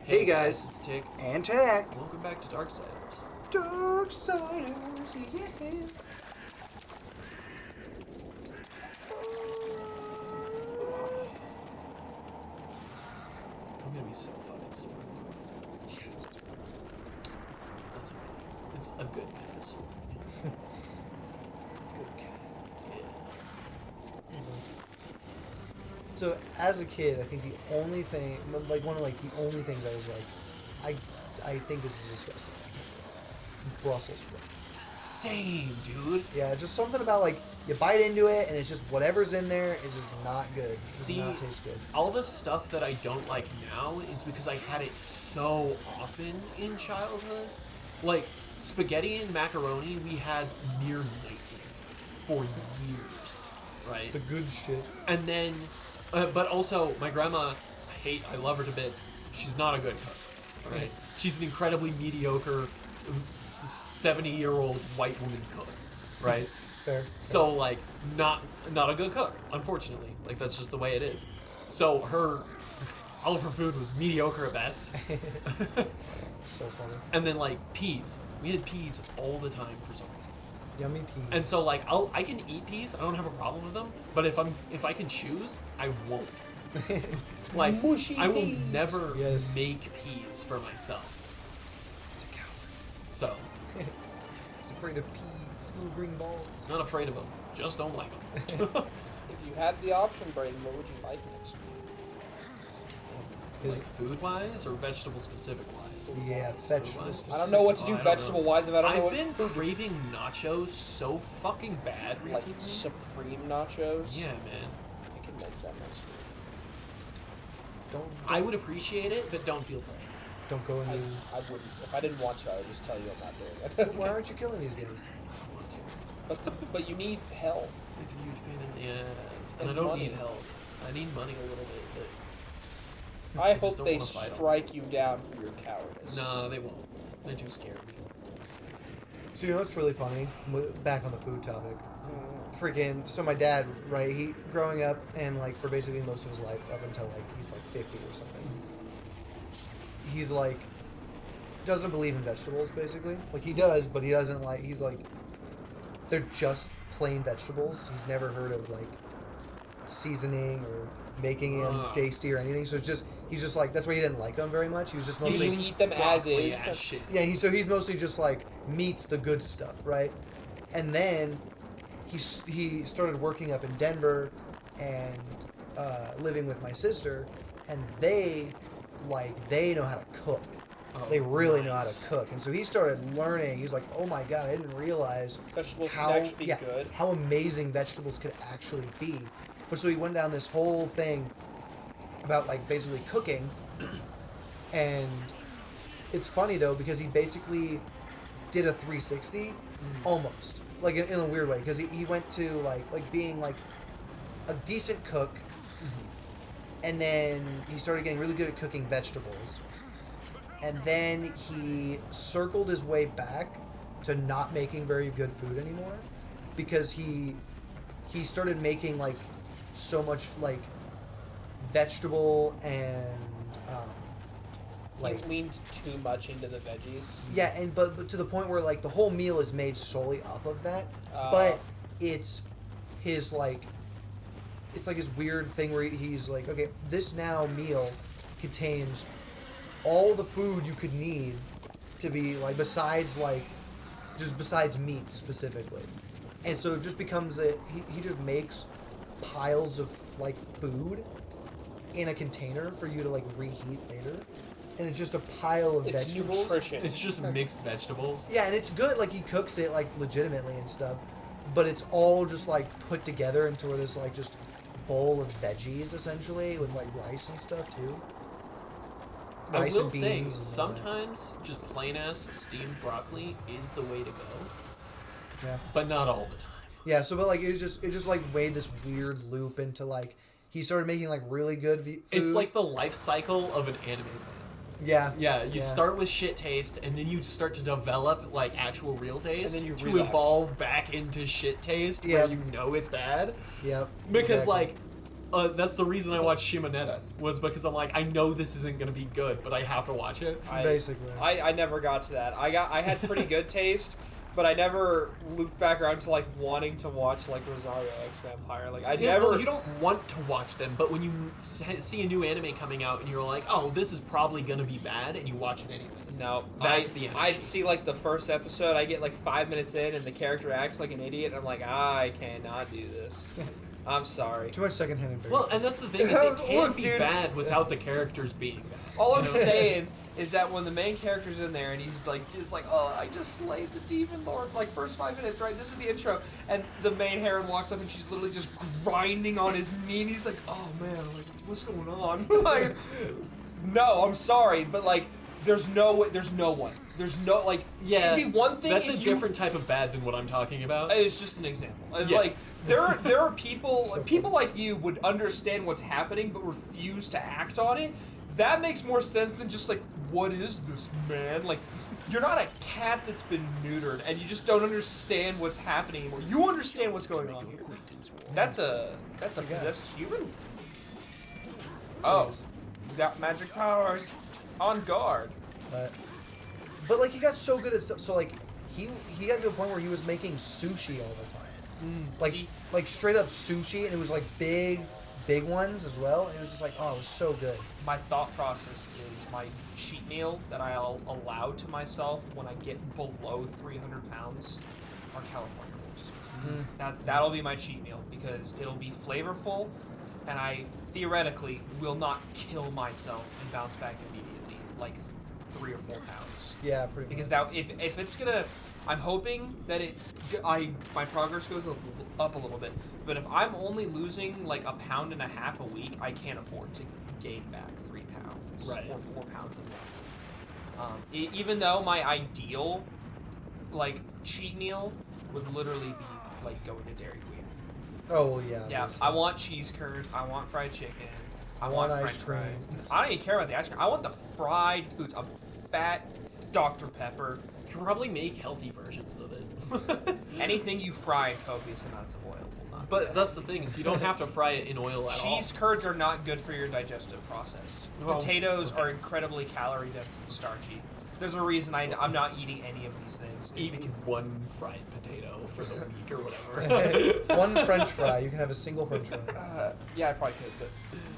Hey guys, it's Tick. and Tech. Welcome back to Darksiders. Darksiders, yeah. I'm gonna be so fucking sore. That's okay. It's a good kind of sore. Good kind. Yeah. So as a kid, I think the only thing, like one of like the only things I was like, I think this is disgusting. Brussels sprouts. Same, dude. Yeah, it's just something about like you bite into it and it's just whatever's in there is just not good. It does See, not taste good. all the stuff that I don't like now is because I had it so often in childhood. Like spaghetti and macaroni, we had near nightly for years, right? The good shit. And then, but also my grandma, I love her to bits. She's not a good cook, right? She's an incredibly mediocre 70-year-old white woman cook, right? Fair. So like not a good cook, unfortunately. Like that's just the way it is. So all of her food was mediocre at best. So funny. And then like peas. We had peas all the time for some reason. Yummy peas. And so like I can eat peas. I don't have a problem with them. But if I can choose, I won't. Like Mushy I will peas. never Yes. make peas for myself. He's a coward. So He's afraid of peas, little green balls. not afraid of them. Just don't like them. If you had the option, Brayden, what would you like next? Like food wise or vegetable specific wise? Yeah, vegetables. I don't know what to Oh, do I don't vegetable wise if I don't know I've what been craving nachos so fucking bad like recently. supreme nachos. Yeah, man. I can make that next week. Don't I would appreciate it, but don't feel pressure. don't go into. I wouldn't. If I didn't want to, I would just tell you I'm not doing it. Why aren't you killing these guys? I don't want to. But you need health. It's a huge pain in the ass. And And I don't money. need help. I need money a little bit, but I just hope don't they wanna fight 'em. strike you down for your cowardice. no, they won't. They're too scared of me. So you know what's really funny? Back on the food topic. Mm. Freaking. So my dad, right? He growing up and like for basically most of his life up until like he's like 50 or something. He's like doesn't believe in vegetables basically. Like he does, but he doesn't like. He's like they're just plain vegetables. He's never heard of like seasoning or making them Ugh. tasty or anything. So it's just he's just like that's why he didn't like them very much. He was just Do mostly you eat them as Broccoli is? ass shit. yeah. He's mostly just like meats the good stuff, right? And then he started working up in Denver and living with my sister, and they know how to cook. Oh, They really know how nice. to cook, and so he started learning. He's like, "Oh my god, I didn't realize Vegetables how can actually be good. how amazing vegetables could actually be." But so he went down this whole thing about like basically cooking, and it's funny though because he basically did a 360 almost like in a weird way because he went to like being like a decent cook, and then he started getting really good at cooking vegetables. And then he circled his way back to not making very good food anymore because he started making like so much like vegetable and like He leaned too much into the veggies. yeah, and but to the point where like the whole meal is made solely up of that. Uh. But it's his like it's like his weird thing where he's like, okay, this now meal contains all the food you could need to be like besides meat specifically. And so it just becomes he just makes piles of like food in a container for you to like reheat later. And it's just a pile of It's vegetables. nutrition. It's just mixed vegetables. Yeah, and it's good. Like he cooks it like legitimately and stuff, but it's all just like put together into this like just bowl of veggies essentially with like rice and stuff too. I Rice will and say, beans and sometimes just plain ass steamed broccoli is the way to go, yeah, but not all the time. yeah. So, but like it just like made this weird loop into like he started making like really good food. It's like the life cycle of an anime fan. yeah, Yeah, you start with shit taste, and then you start to develop like actual real taste And then you to relapse. evolve back into shit taste Yep. where you know it's bad. Yep. Because exactly. like that's the reason I watched Shimonetta, was because I'm like, I know this isn't gonna be good, but I have to watch it. Basically. I never got to that. I had pretty good taste, but I never looped back around to like wanting to watch like Rosario X Vampire. Like I never. Well, you don't want to watch them, but when you see a new anime coming out and you're like, oh, this is probably gonna be bad, and you watch it anyways. No, that's the energy. I'd see like the first episode. I get like 5 minutes in, and the character acts like an idiot. And I'm like, I cannot do this. I'm sorry. Too much secondhand embarrassment. Well, and that's the thing, is it can't Look, be dude. bad without the characters being bad. All I'm You know? saying is that when the main character's in there and he's like, oh, I just slayed the demon lord, like first 5 minutes, right? This is the intro, and the main heroine walks up and she's literally just grinding on his knee, and he's like, oh man, like what's going on? Like, no, I'm sorry, but like, there's no one. Like, Yeah, it'd be one thing. that's if a different type of bad than what I'm talking about. It's just an example. It's Yeah. like there are people So people like you would understand what's happening but refuse to act on it. That makes more sense than just like, what is this, man? Like, you're not a cat that's been neutered and you just don't understand what's happening anymore. You understand what's going on here. That's a possessed human. Oh, he's got magic powers. On guard. But like he got so good at stuff. So like he got to a point where he was making sushi all the time. Like straight up sushi, and it was like big ones as well. It was just like, oh, it was so good. My thought process is my cheat meal that I'll allow to myself when I get below 300 pounds are California rolls. That'll be my cheat meal because it'll be flavorful, and I theoretically will not kill myself and bounce back immediately, like 3 or 4 pounds. Yeah, pretty Because much. that if it's gonna, I'm hoping that my progress goes up a little bit. But if I'm only losing like 1.5 pounds a week, I can't afford to gain back 3 pounds Right. or 4 pounds as well. Even though my ideal like cheat meal would literally be like going to Dairy Queen. Oh well, yeah. Yeah, obviously. I want cheese curds. I want fried chicken. I want want ice French cream. fries. I don't even care about the ice cream. I want the fried foods. A fat Dr. Pepper. You can probably make healthy versions of it. Anything you fry in copious amounts of oil will not. be But bad. that's the thing, is you don't have to fry it in oil at all. Cheese curds are not good for your digestive process. Well, Potatoes okay. are incredibly calorie dense and starchy. There's a reason I'm not eating any of these things. It's Eat because one fried potato for the week or whatever. One French fry. You can have a single French fry. yeah, I probably could, but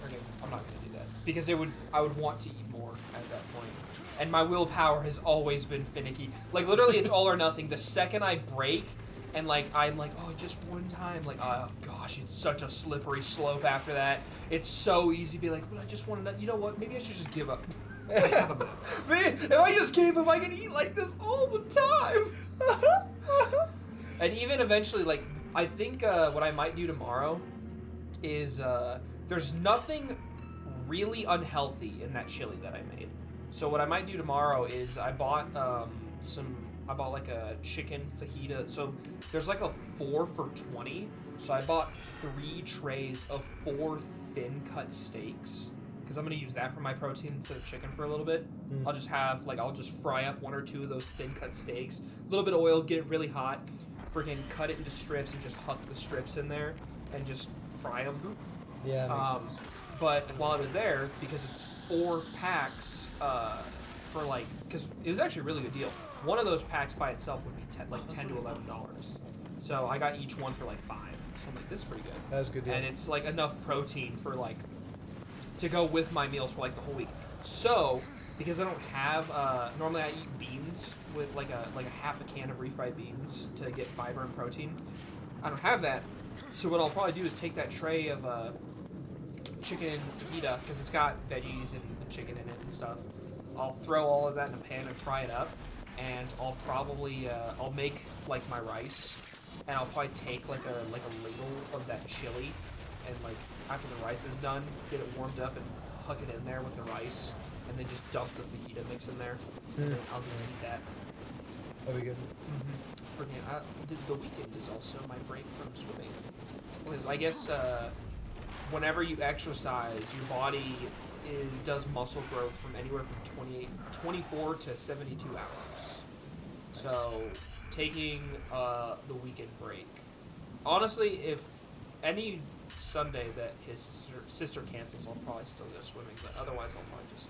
forget, I'm not gonna do that because I would want to eat more at that point. And my willpower has always been finicky. Like literally, it's all or nothing. The second I break, and like I'm like, oh, just one time. Like, oh gosh, it's such a slippery slope after that. It's so easy to be like, but I just want to. You know what? Maybe I should just give up. I have a map. Man, if I just gave up, I could eat like this all the time. And even eventually, like, I think what I might do tomorrow is there's nothing really unhealthy in that chili that I made. So what I might do tomorrow is I bought like a chicken fajita. So there's like a 4 for $20. So I bought 3 trays of 4 thin cut steaks because I'm gonna use that for my protein instead of chicken for a little bit. I'll just fry up 1 or 2 of those thin cut steaks, a little bit of oil, get it really hot, freaking cut it into strips and just huck the strips in there and just fry them. Yeah, makes sense. But while I was there, because it's 4 packs for like, because it was actually a really good deal. One of those packs by itself would be $10 to $11. So I got each one for like $5. So I'm like, this is pretty good. That's a good deal. And it's like enough protein for like to go with my meals for like the whole week. So because I don't have normally I eat beans with like a half a can of refried beans to get fiber and protein. I don't have that. So what I'll probably do is take that tray of chicken fajita because it's got veggies and the chicken in it and stuff. I'll throw all of that in a pan and fry it up, and I'll probably I'll make like my rice, and I'll probably take like a ladle of that chili, and like after the rice is done, get it warmed up and huck it in there with the rice, and then just dump the fajita mix in there, and then I'll just eat that. That'd be good. The weekend is also my break from swimming. Because I guess whenever you exercise, your body does muscle growth from anywhere from 24 to 72 hours. So taking the weekend break. Honestly, if any Sunday that his sister cancels, I'll probably still go swimming, but otherwise I'll probably just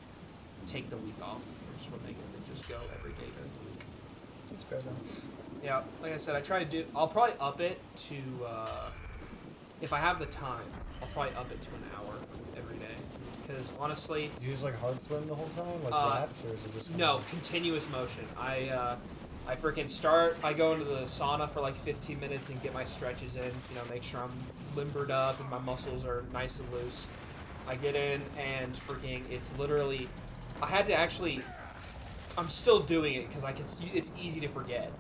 take the week off from swimming and then just go every day during the week. That's fair though. Yeah, like I said, I'll probably up it to, if I have the time, I'll probably up it to an hour every day. Because honestly... Do you just like hard swim the whole time? Like laps, or is it just... No, continuous motion. I freaking I go into the sauna for like 15 minutes and get my stretches in, make sure I'm limbered up and my muscles are nice and loose. I get in and freaking, it's literally, I'm still doing it because it's easy to forget.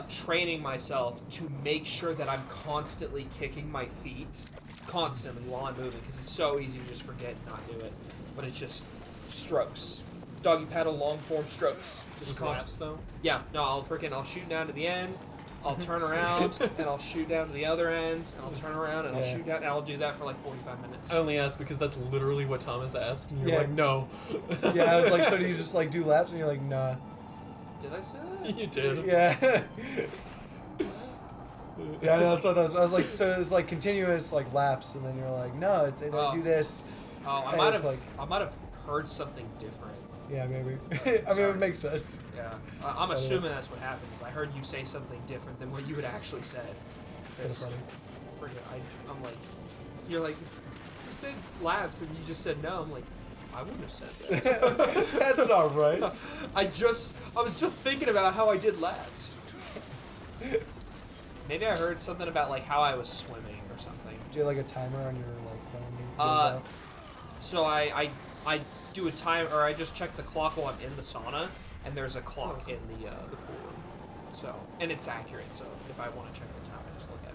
Training myself to make sure that I'm constantly kicking my feet constantly while I'm moving, because it's so easy to just forget and not do it. But it's just strokes. Doggy paddle, long form strokes. Just laps though? Yeah, no, I'll shoot down to the end, I'll turn around, and I'll shoot down to the other end, and I'll turn around, and I'll shoot down, and I'll do that for like 45 minutes. I only asked because that's literally what Thomas asked, and you're like, no. Yeah, I was like, so do you just like do laps? And you're like, nah. Did I say that? You did. Yeah. Yeah, I know, that's what I was like, so it's like continuous like laps, and then you're like, no, they don't do this. Oh, I might have heard something different. Yeah, maybe. I mean, it would make sense. Yeah, I'm assuming that's what happened. I heard you say something different than what you had actually said. It's kind of funny. I'm like, you're like, you said laps and you just said no. I'm like, I wouldn't have said that. That's not right. I was just thinking about how I did laps. Maybe I heard something about like how I was swimming or something. Do you have like a timer on your like phone? That goes off? So I do a time, or I just check the clock while I'm in the sauna, and there's a clock in the pool room. So, and it's accurate. So if I want to check the time, I just look at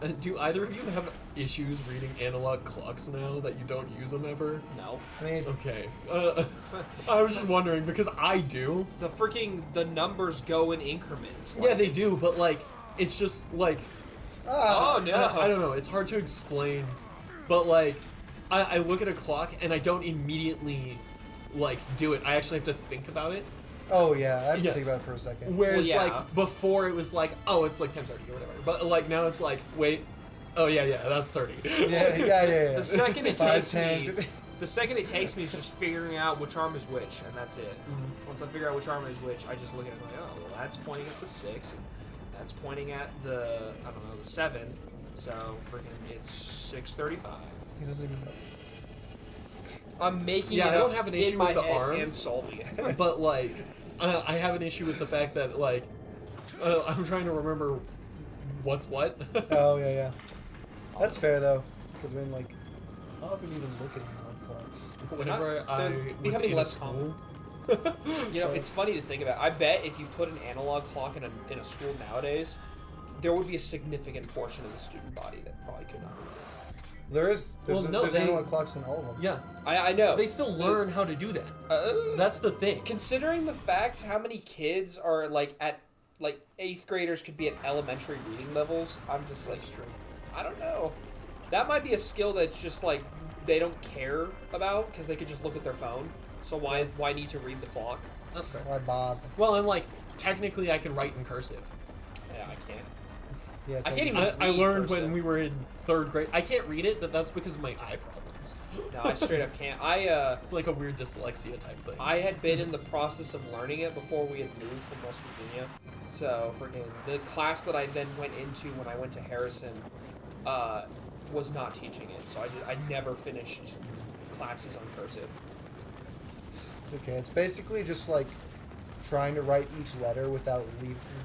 it. Do either of you have issues reading analog clocks now that you don't use them ever? No. I mean, Okay. I was just wondering because I do. The numbers go in increments. Yeah, they do, but like it's just like Oh no. I don't know. It's hard to explain, but like I look at a clock and I don't immediately like do it. I actually have to think about it. oh yeah, I have to think about it for a second. Whereas Well, yeah. like before it was like, oh, it's like 10:30 or whatever. But like now it's like, wait, oh yeah, that's 30. Yeah. The second it 5, takes 10, me, 50. the second it takes me is just figuring out which arm is which, and that's it. Once I figure out which arm is which, I just look at it and like, oh, well, that's pointing at the 6, and that's pointing at the, the 7. So freaking, it's 6:35. He doesn't even know. I'm making Yeah, it I don't up have an in issue my with the head arms. and solving it. But like, I have an issue with the fact that like, I'm trying to remember what's what. Oh yeah. That's fair though, because when like, how often even look at analog clocks? Whenever I They're was becoming in less school. It's funny to think about. I bet if you put an analog clock in a school nowadays, there would be a significant portion of the student body that probably could not read it. There's they- analog clocks in all of them. Yeah, I know. they still learn how to do that. That's the thing. Considering the fact how many kids are like at like 8th graders could be at elementary reading levels, I'm just like, That's true. I don't know. That might be a skill that's just like they don't care about because they could just look at their phone. So why need to read the clock? That's fair. Why Bob? Well, and like technically, I can write in cursive. Yeah, I can't. Yeah, I can't even. I read learned cursive. when we were in 3rd grade. I can't read it, but that's because of my eye problems. No, I straight up can't. It's like a weird dyslexia type thing. I had been in the process of learning it before we had moved from West Virginia. So, freaking, the class that I then went into when I went to Harrison was not teaching it. So I never finished classes on cursive. It's okay. It's basically just like trying to write each letter without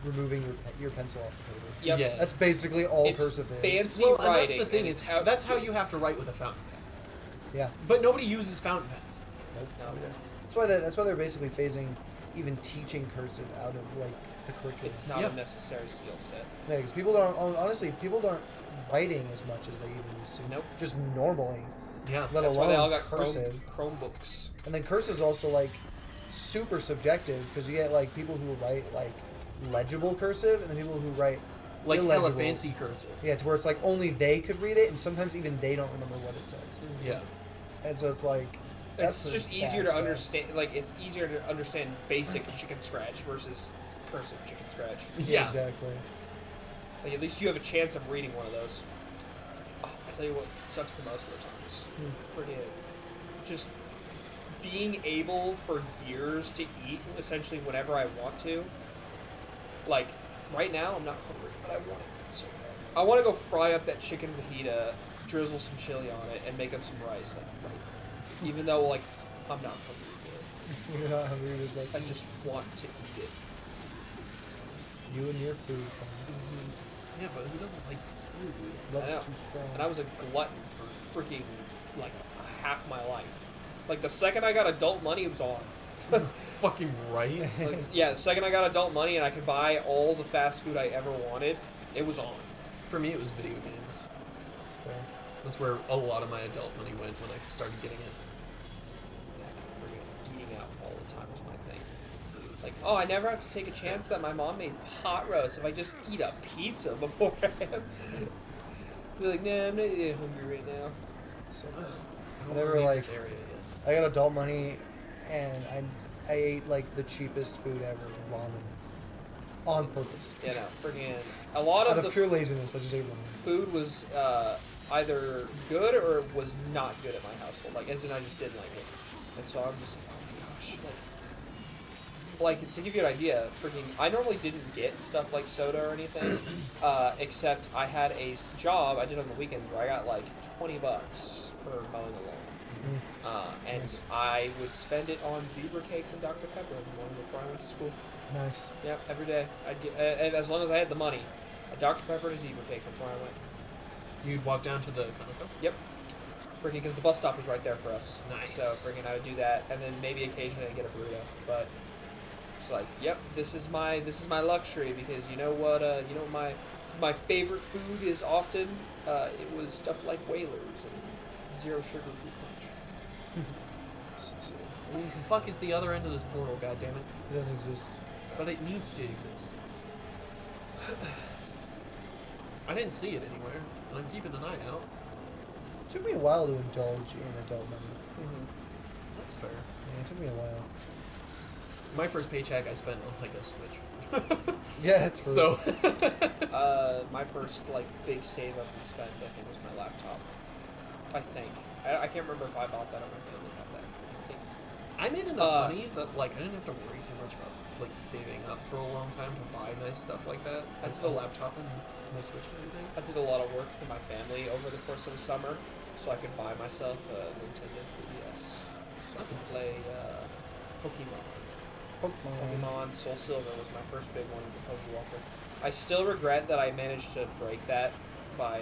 removing your pencil off the paper. Yep. Yeah. That's basically all It's cursive is. fancy Well, and writing. that's the thing. and It's that's how you have to write with a fountain pen. Yeah. But nobody uses fountain pens. Nope. No. That's why they're basically phasing even teaching cursive out of like the curriculum. It's not Yeah. a necessary skill set. Yeah, because people aren't writing as much as they even used to. Nope. Just normally, Yeah. let That's why alone they all got cursive. Chromebooks. And then cursive is also like super subjective because you get like people who write like legible cursive and then people who write Like hella illegible. fancy cursive. Yeah, to where it's like only they could read it and sometimes even they don't remember what it says. Yeah. And so it's like that's It's just the easier bad to stuff. understand. Like it's easier to understand basic chicken scratch versus cursive chicken scratch. Yeah. Exactly. Like, at least you have a chance of reading one of those. Oh, I tell you what sucks the most of the times. Forget just being able for years to eat essentially whenever I want to. Like, right now, I'm not hungry, but I want it so bad. I want to go fry up that chicken fajita, drizzle some chili on it, and make up some rice. Like, right. Even though, like, I'm not hungry for it. You're not hungry, just like... I just want to eat it. You and your food. Yeah, but who doesn't like food? Love's too strong. And I was a glutton for freaking, like, half my life. Like, the second I got adult money, it was on. Fucking right. Like, yeah, the second I got adult money and I could buy all the fast food I ever wanted, it was on. For me, it was video games. That's fair. That's where a lot of my adult money went when I started getting it. Yeah, freaking eating out all the time was my thing. Like, oh, I never have to take a chance that my mom made pot roast if I just eat a pizza beforehand. Be like, nah, I'm not hungry right now. So, I I never, leave like... this area yet. I got adult money, and I ate, like, the cheapest food ever, ramen. On purpose. You know, freaking a lot Out of of the pure laziness, I just ate ramen. food was either good or was not good at my household. Like, as in I just didn't like it. And so I'm just like, oh my gosh. Like, to give you an idea, freaking, I normally didn't get stuff like soda or anything, except I had a job I did on the weekends where I got like $20 for mowing the lawn. And Nice. I would spend it on zebra cakes and Dr. Pepper in the morning before I went to school. Nice. Yep, every day. I'd get, and as long as I had the money, a Dr. Pepper and a zebra cake before I went. You'd walk down to the Conoco? Yep. Freaking, because the bus stop was right there for us. Nice. So freaking, I would do that, and then maybe occasionally I'd get a burrito. But it's like, yep, this is my luxury because you know what? My favorite food is often it was stuff like Whalers and zero sugar fruit punch. What the fuck is the other end of this portal, goddammit? It doesn't exist. But it needs to exist. I didn't see it anywhere, and I'm keeping an eye out. It took me a while to indulge in adult money. That's fair. Yeah, it took me a while. My first paycheck I spent on like a Switch. Yeah, true. So My first like big save up and spend I think was my laptop. I think I can't remember if I bought that or my family bought that. I think. I made enough money that like I didn't have to worry too much about like saving up for a long time to buy nice stuff like that. I did a laptop and my Switch and everything. I did a lot of work for my family over the course of the summer, so I could buy myself a Nintendo 3DS. So I could play Pokemon Soul Silver was my first big one with the Pokewalker. I still regret that I managed to break that by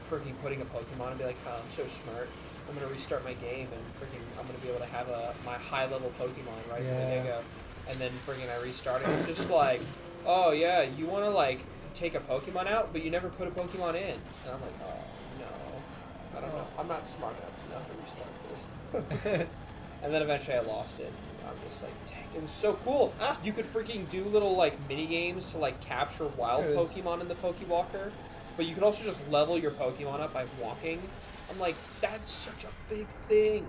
freaking putting a Pokemon and be like, oh, I'm so smart. I'm gonna restart my game and freaking I'm gonna be able to have my high level Pokemon right from the get-go. And then freaking I restarted. It's just like, oh yeah, you wanna like take a Pokemon out, but you never put a Pokemon in. And I'm like, oh no, I don't know. I'm not smart enough to restart this. And then eventually I lost it. I'm just like, dang, it was so cool. You could freaking do little like mini games to like capture wild Pokemon in the Pokewalker, but you could also just level your Pokemon up by walking. I'm like, that's such a big thing.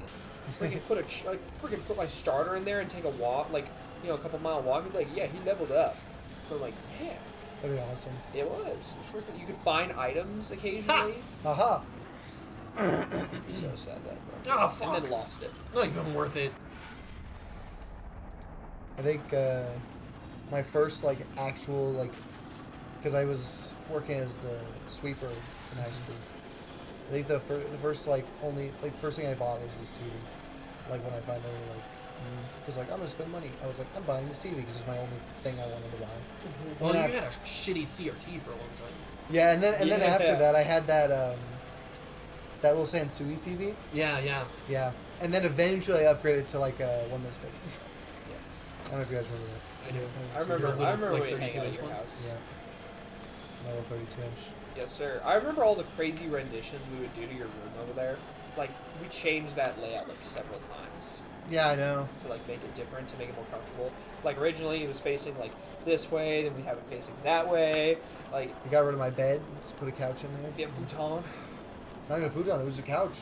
Freaking put my starter in there and take a walk, like a couple mile walk. And be like, yeah, he leveled up. So I'm like, yeah, That'd be awesome. it was. It was freaking, you could find items occasionally. Aha! So sad that broke. Oh, fuck. And then lost it. Not even worth it. I think my first like actual like, because I was working as the sweeper in high school. I think the first like first thing I bought was this TV. Like when I finally was like, I'm gonna spend money. I was like, I'm buying this TV because it's my only thing I wanted to buy. Well, And you then had a shitty CRT for a long time. Yeah, and then Yeah. after that I had that that little Sansui TV. Yeah, yeah. Yeah, and then eventually I upgraded to like one this big. Yeah. I don't know if you guys remember that. I do. I remember. little, I remember like, when you hang 32 out at inch your one? house. Yeah. My little 32 inch. Yes, sir. I remember all the crazy renditions we would do to your room over there. Like we changed that layout like several times Yeah, I know. to like make it different, to make it more comfortable. Like originally it was facing like this way, then we have it facing that way. Like We got rid of my bed. Just put a couch in there. we have futon. Not even a futon. It was a couch.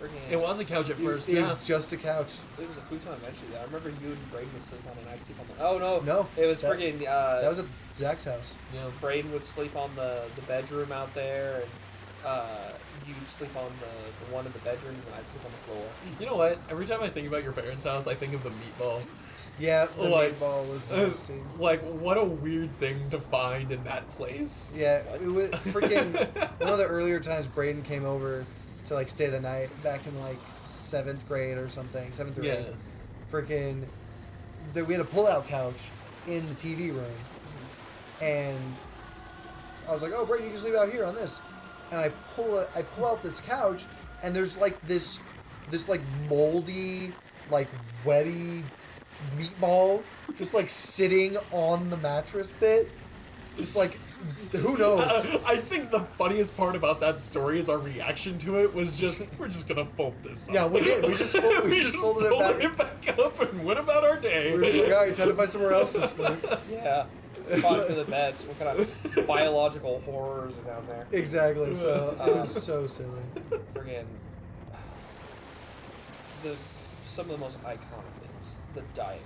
Freaking, It was a couch at first. It Yeah. was just a couch. It was a futon eventually. Though. I remember you and Braden would sleep on it, and I'd sleep on the. Oh no. No, It was that- freaking. That was at Zach's house. Yeah. Braden would sleep on the bedroom out there, and you'd sleep on the one in the bedroom, and I'd sleep on the floor. You know what? Every time I think about your parents' house, I think of the meatball. Yeah, the Like, meatball was nasty. Like, what a weird thing to find in that place. Yeah, it was freaking one of the earlier times Braden came over to like stay the night back in like 7th grade or something, 7th or 8th. Freaking, we had a pull-out couch in the TV room, and I was like, "Oh, Braden, you can sleep out here on this." And I pull out this couch, and there's like this like moldy, like webby meatball just like sitting on the mattress bit, just like who knows. I think the funniest part about that story is our reaction to it was just, we're just gonna fold this up. Yeah, we did. We just folded it back up and went about our day. We were just like, all right, time to find somewhere else to sleep. Yeah. Probably for the best. What kind of biological horrors are down there? Exactly. So it was so silly. Friggin' some of the most iconic things. The Diet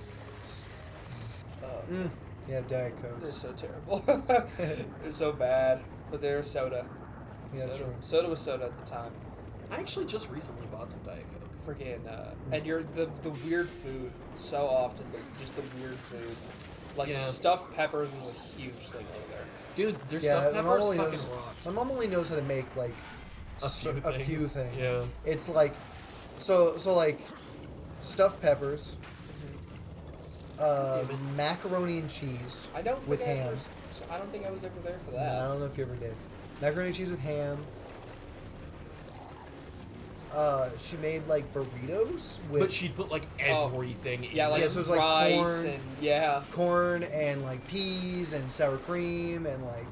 Cokes. Yeah, Diet They're Coke. so terrible. They're so bad, but they're soda. Yeah, soda, true. Soda was soda at the time. I actually just recently bought some Diet Coke. Freaking, and you're the weird food. So often, just the weird food. Like Yeah. stuffed peppers was a huge thing over there. Dude, their Yeah, stuffed my peppers mom only fucking knows- rock. My mom only knows how to make like A few things. Yeah. It's like, so like, stuffed peppers, macaroni and cheese. I don't with think ham. I don't think I was ever there for No, that. I don't know if you ever did. Macaroni and cheese with ham. She made like burritos with But she'd put like everything in Yeah, like Yeah, so it's like rice corn. and yeah. corn and like peas and sour cream and like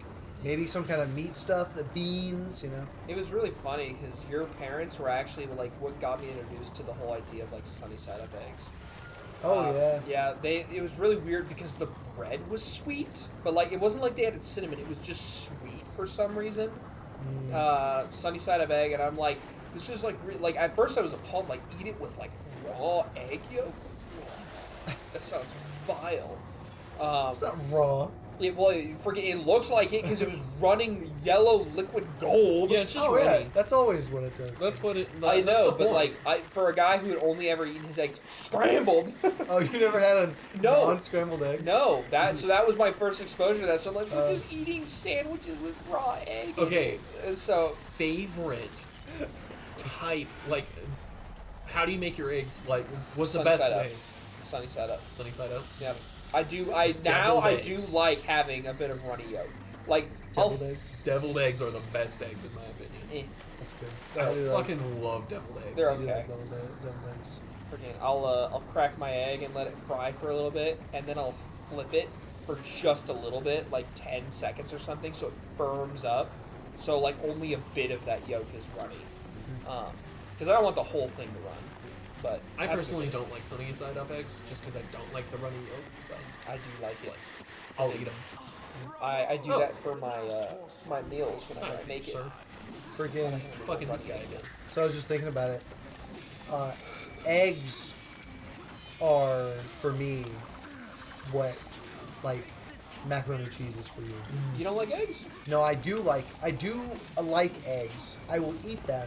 maybe some kind of meat stuff, the beans, you know. It was really funny because your parents were actually like what got me introduced to the whole idea of like sunny side up eggs. Oh yeah. Yeah, it was really weird because the bread was sweet, but like it wasn't like they added cinnamon. It was just sweet for some reason. Sunny side up egg, and I'm like, this is like like at first I was appalled. Like eat it with like raw egg yolk. That sounds vile. It's not raw. It looks like it because it was running yellow liquid gold. Yeah, it's just Oh yeah, runny. that's always what it does. That's what it. I that's know, the but point. like, for a guy who had only ever eaten his eggs scrambled, Oh, you never had a No. non-scrambled egg? no, that was my first exposure to that. So I'm like, we're just eating sandwiches with raw egg. Okay. And so favorite type, like, how do you make your eggs? Like, what's the Sunny best side up. way? sunny side up. Sunny side up. Yeah, I do. I do eggs. like having a bit of runny yolk. Like Deviled eggs. Deviled eggs are the best eggs in my opinion. That's good. They're I do Fucking love deviled eggs. They're I do okay. like deviled eggs. Freaking, I'll crack my egg and let it fry for a little bit, and then I'll flip it for just a little bit, like 10 seconds or something, so it firms up. So like only a bit of that yolk is runny, because I don't want the whole thing to run. But I that's personally okay. don't like sunny side up eggs just because I don't like the runny yolk, but I do like it. I'll eat them. I do Oh. that for my my meals whenever I make it. Sir. Freaking. Fucking this guy again. So I was just thinking about it. Eggs are for me what like macaroni and cheese is for you. You don't like eggs? No, I do like eggs. I will eat them.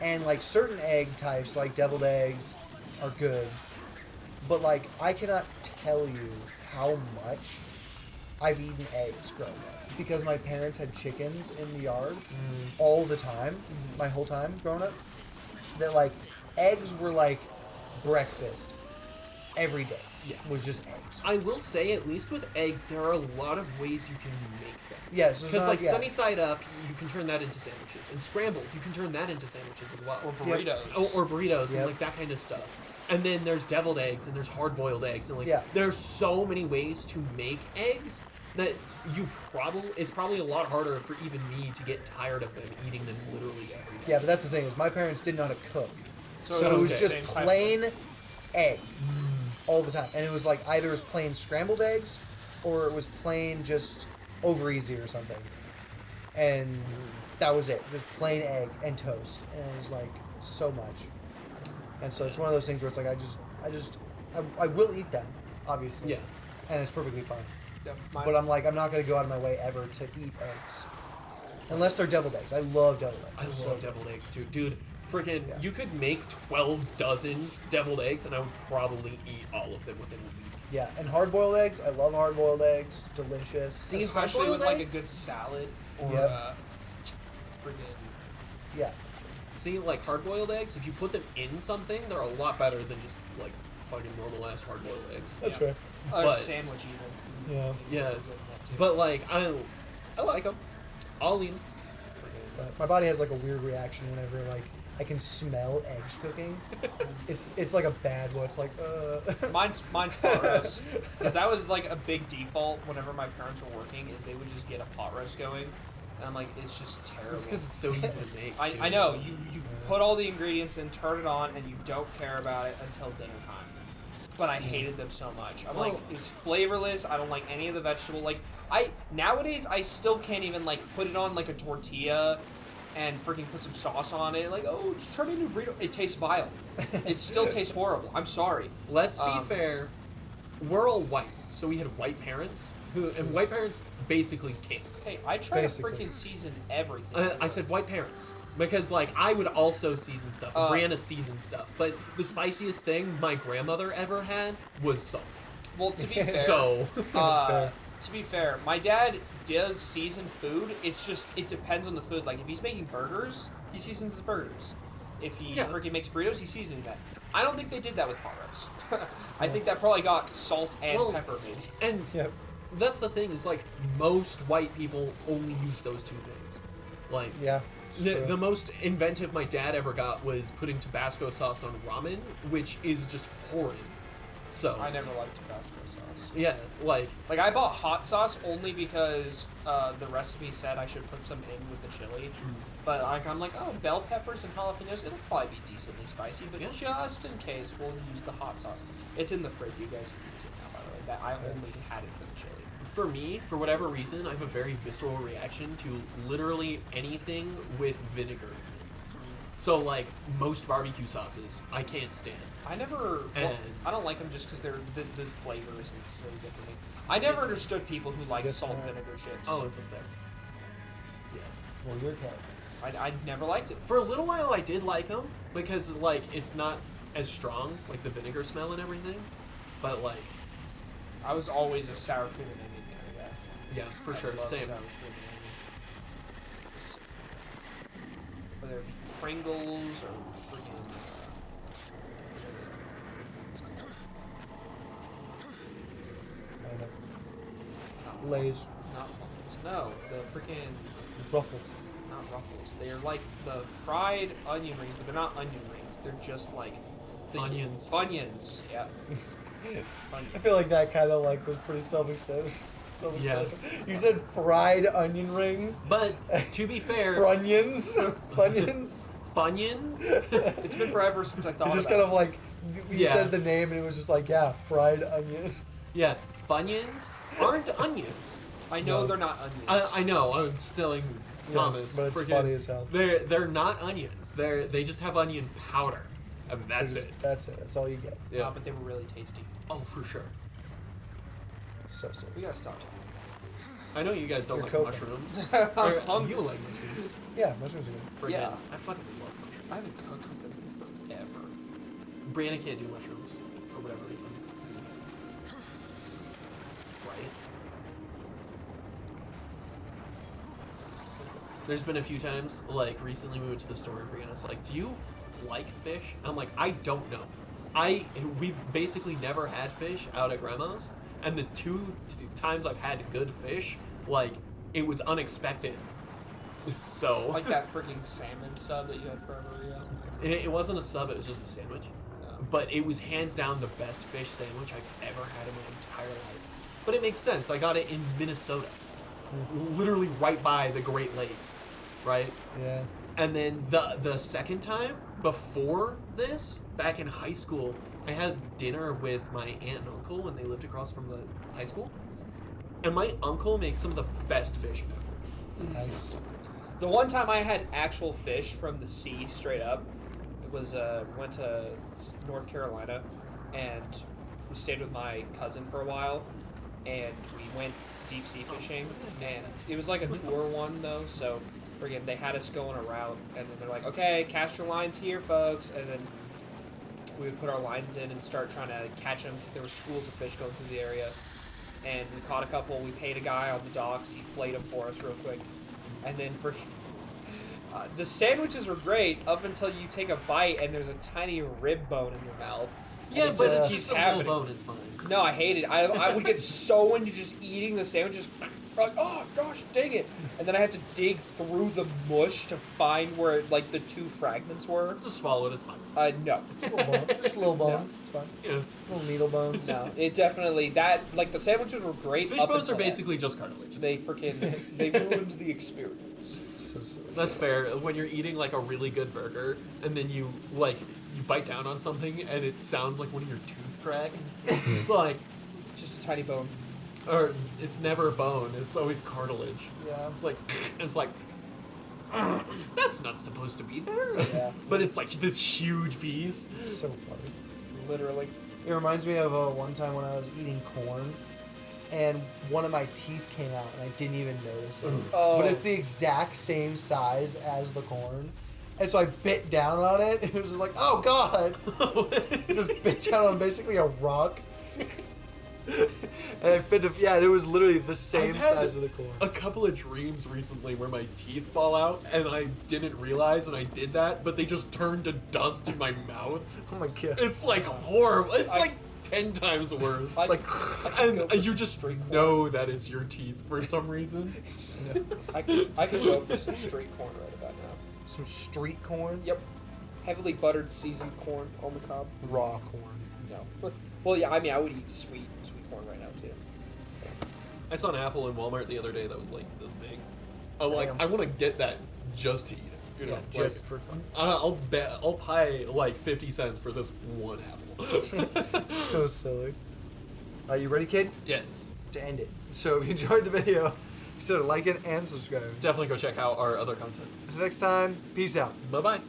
And like certain egg types, like deviled eggs, are good. But like I cannot tell you how much I've eaten eggs growing up because my parents had chickens in the yard all the time, my whole time growing up. That like eggs were like breakfast every day. Yeah. Was just eggs. I will say, at least with eggs, there are a lot of ways you can make them. Yeah, so it's Because not- like yeah. sunny side up, you can turn that into sandwiches, and scrambled, you can turn that into sandwiches as well, Or Yep. burritos? or burritos Yep. and like that kind of stuff. And then there's deviled eggs, and there's hard boiled eggs, and like Yeah. there's so many ways to make eggs that it's probably a lot harder for even me to get tired of them eating them literally every day. Yeah, but that's the thing is my parents didn't know how to cook, So so it was okay. just Same type. plain egg all the time, and it was like either it was plain scrambled eggs or it was plain just over easy or something, and that was it, just plain egg and toast, and it was like so much. And so it's one of those things where it's like I will eat them, obviously. Yeah. And it's perfectly fine. Yeah, But I'm like, I'm not going to go out of my way ever to eat eggs. Unless they're deviled eggs. I love deviled eggs. I love deviled eggs too, dude. Freaking, Yeah. you could make 12 dozen deviled eggs, and I would probably eat all of them within a week. Yeah, and hard-boiled eggs. I love hard-boiled eggs. Delicious. See, especially hard-boiled with like a eggs? good salad or Yep. friggin' Yeah. See, like hard-boiled eggs, if you put them in something, they're a lot better than just like fucking normal ass hard-boiled eggs. That's Yeah. fair. a But- sandwich even. Yeah. Yeah, but like I like them. I'll eat them. But my body has like a weird reaction whenever like I can smell eggs cooking. It's like a bad one. It's like Mine's pot roast, because that was like a big default whenever my parents were working. Is they would just get a pot roast going, and I'm like, it's just terrible. It's because it's so easy to make. I know you put all the ingredients in, turn it on, and you don't care about it until dinner time. But I hated them so much. I'm like, it's flavorless. I don't like any of the vegetable. Like nowadays I still can't even like put it on like a tortilla and freaking put some sauce on it. Like, oh, just turn it into a burrito. It tastes vile. It still tastes horrible. I'm sorry. Let's be fair. We're all white, so we had white parents and white parents basically can't. Hey, I try Basically. to freaking season everything. I said white parents because like I would also season stuff. Brianna seasoned stuff, but the spiciest thing my grandmother ever had was salt. Well, to be fair, So Fair. to be fair, my dad does season food. It's just it depends on the food. Like if he's making burgers, he seasons his burgers. If he freaking makes burritos, he's seasoning that. I don't think they did that with pot roast. I think that probably got salt and pepper maybe. and Yep. that's the thing is like most white people only use those two things. Like Yeah. the most inventive my dad ever got was putting Tabasco sauce on ramen, which is just horrid. So I never liked Tabasco sauce. yeah, like Like I bought hot sauce only because the recipe said I should put some in with the chili. But like I'm like, oh, bell peppers and jalapenos, it'll probably be decently spicy. But just in case, we'll use the hot sauce. It's in the fridge. You guys can use it now, by the way. That I only had it for the chili. for me, for whatever reason, I have a very visceral reaction to literally anything with vinegar. So like most barbecue sauces, I can't stand. I never. Well, I don't like them just because the flavor isn't really good for me. I never understood people who like Yes, salt and ma'am. vinegar chips. Oh, it's up there. Yeah. Well, you're cat. I never liked it. For a little while, I did like them because like it's not as strong, like the vinegar smell and everything. But like, I was always a sour cream and onion kind of guy. yeah, for sure, I love same. sour cream and onion. Whether it be Pringles or freaking. Lay's. Not Funnels. No, the freaking. Ruffles. Not Ruffles. They're like the fried onion rings, but they're not onion rings. They're just like. Funyuns. Funyuns. Yeah. I feel like that kind of like was pretty self-explanatory. Yeah. You said fried onion rings. But to be fair, Funyuns. Funyuns. Funyuns. It's been forever since I thought It's just about kind of like you Yeah. said the name and it was just like fried onions. Yeah, Funyuns aren't onions. it. I know No. they're not onions. I know. I'm stealing Thomas. but it's freaking- funny as hell. They're not onions. They just have onion powder. And that's it. That's it. That's all you get. Yeah. But they were really tasty. Oh, for sure. So silly. We gotta stop talking. I know you guys don't You're like coping. mushrooms. I'm Or, hungry. you like mushrooms. Yeah, mushrooms are good. Freaking, Yeah. I fucking love mushrooms. I haven't cooked with them forever. Brianna can't do mushrooms for whatever reason. Right? There's been a few times, like recently we went to the store and Brianna's like, do you like fish? I'm like, I don't know. We've basically never had fish out at Grandma's, and the two times I've had good fish, like, it was unexpected. So Like that freaking salmon sub that you had forever ago. it wasn't a sub, it was just a sandwich. No. But it was hands down the best fish sandwich I've ever had in my entire life. But it makes sense. I got it in Minnesota. Literally right by the Great Lakes, right? Yeah. And then the second time, before this, back in high school, I had dinner with my aunt and uncle when they lived across from the high school. And my uncle makes some of the best fish ever. Nice. The one time I had actual fish from the sea straight up was we went to North Carolina, and we stayed with my cousin for a while, and we went deep sea fishing, and it was like a tour one though, so friggin' they had us go on a route, and then they're like, okay, cast your lines here, folks, and then we would put our lines in and start trying to catch them because there were schools of fish going through the area, and we caught a couple. We paid a guy on the docks, he flayed them for us real quick, and then for the sandwiches were great up until you take a bite and there's a tiny rib bone in your mouth. Yeah, it but just it's keeps just a happening. little bone. It's fine. No, I hate it. I would get so into just eating the sandwiches. Like, oh gosh, dang it! And then I have to dig through the mush to find where like the two fragments were. Just swallow it. It's fine. No. Just little bones. It's fine. Yeah. Little needle bones. No, it definitely like the sandwiches were great. Fish up bones are until that. basically just cartilage. They ruined the experience. So silly. That's fair. When you're eating like a really good burger and then you bite down on something and it sounds like one of your teeth crack. It's like, Just a tiny bone. or it's never bone. It's always cartilage. Yeah. It's like, and it's like, that's not supposed to be there. Yeah. But it's like this huge piece. It's so funny. Literally. It reminds me of one time when I was eating corn, and one of my teeth came out, and I didn't even notice it. Oh. But it's the exact same size as the corn. And so I bit down on it, and it was just like, oh god! I just bit down on basically a rock. And it was literally the same I've had size of the corn. a couple of dreams recently where my teeth fall out and I didn't realize and I did that, but they just turned to dust in my mouth. Oh my god. It's like horrible. It's like 10 times worse. I- like, and go for you some just straight corn. know that is your teeth for some reason. I could go for some straight corn right about now. some street corn. Yep. Heavily buttered seasoned corn on the cob. Raw corn. No. Well, yeah, I mean, I would eat sweet corn right now, too. I saw an apple in Walmart the other day that was like this big. I'm like, Damn. I want to get that just to eat it. You know, Yeah, just for fun. I'll pay like 50 cents for this one apple. So silly. Are you ready, kid? Yeah, To end it. So if you enjoyed the video, consider liking and subscribing. definitely go check out our other content. Until next time, peace out. Bye bye.